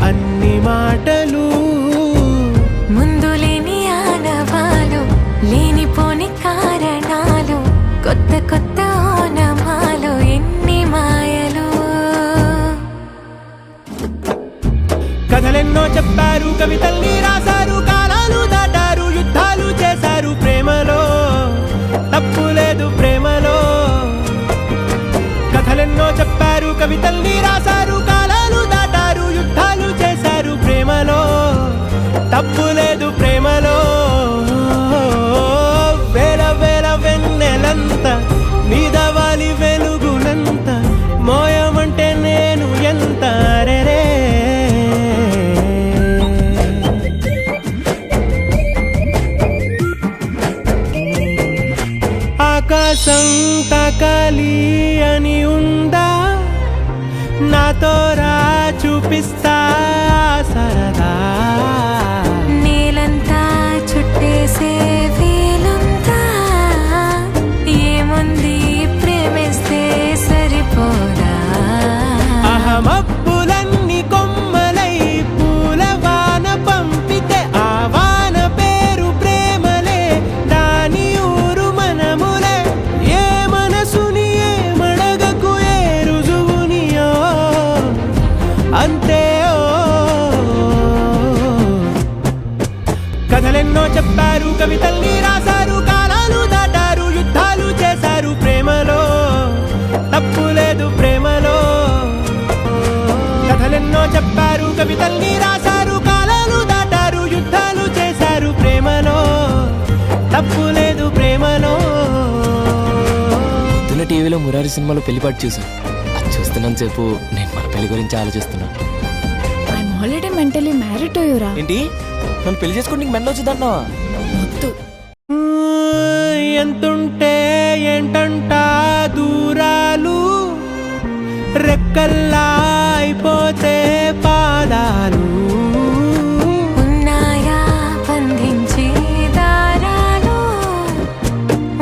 అన్ని మాటలు ముందు లేని ఆనవాలు లేనిపోని కారణాలు కొత్త కొత్త ఓనమాలు ఎన్ని మాయలు కథలెన్నో చెప్పారు కవితల్ని రాశారు కాలాలు దాటారు యుద్ధాలు చేశారు ప్రేమలో తప్పు లేదు ప్రేమలో కథలెన్నో చెప్పారు కవితల్ని రాశారు కాలాలు దాటారు యుద్ధాలు చేశారు ప్రేమలో తప్పు లేదు ప్రేమలో వేల వేల వెన్నెలంత నీదవాలి వెలుగునంత మోయమంటే నేను ఎంత రే ఆకాశం తాకాలి అని ఉందా నాతో రా చూపిస్తా సరదా నేలంతా చుట్టేసే వీలుందా ఏముంది ప్రేమిస్తే సరిపోదా అహమప్పులన్నీ కొమ్మలై పూలవాన పంపితే ఆ వాన పేరు ప్రేమలే దాని ఊరు మనములే ఏ మనసుని ఏ మడగకు ఏ రుజువునియో అంతే కథలెన్నో చెప్పారు కవితల్ని రాశారు కాలాలు దాటారు యుద్ధాలు చేశారు ప్రేమలో తప్పు లేదు ప్రేమలో కథలెన్నో చెప్పారు కవితల్ని రాశారు కాలాలు దాటారు యుద్ధాలు చేశారు ప్రేమలో తప్పు లేదు ప్రేమలో పొద్దున్న టీవీలో మురారి సినిమాలో పెళ్లిపాటు చూసాను అది చూస్తున్నాను సేపు నేను మన పెళ్లి గురించి ఆలోచిస్తున్నా I'm already mentally married to యురా ఏంటి నన్ను పెళ్లి చేసుకుని నీకు మెంటల్ వచ్చిందన్నావా వద్దు ఎంతుంటే ఏంటంట దూరాలు రెక్కల్లా అయిపోతే పాదాలు ఉన్నాయా బంధించే దారాలు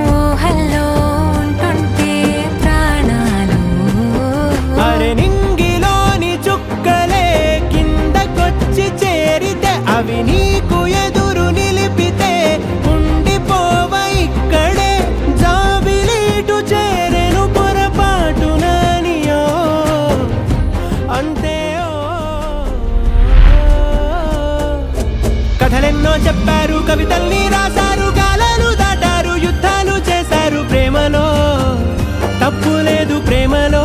ఊహల్లో ఉంటుంటే ప్రాణాలు అరే నింగిలోని చుక్కలే కిందకొచ్చి చేరితే అవి నీకు ఎదురు నిలిపితే ఉండిపోవ ఇక్కడే జాబిలీటు చేరెను పొరపాటుననియో అంతే కథలెన్నో చెప్పారు కవితల్ని రాశారు కాలాలు దాటారు యుద్ధాలు చేశారు ప్రేమలో తప్పు లేదు ప్రేమలో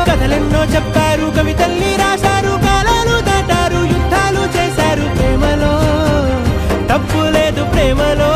కథలెన్నో చెప్పారు కవితల్ని రాశారు కాలాలు దాటారు యుద్ధాలు చేశారు ప్రేమలో తప్పు లేదు ప్రేమలో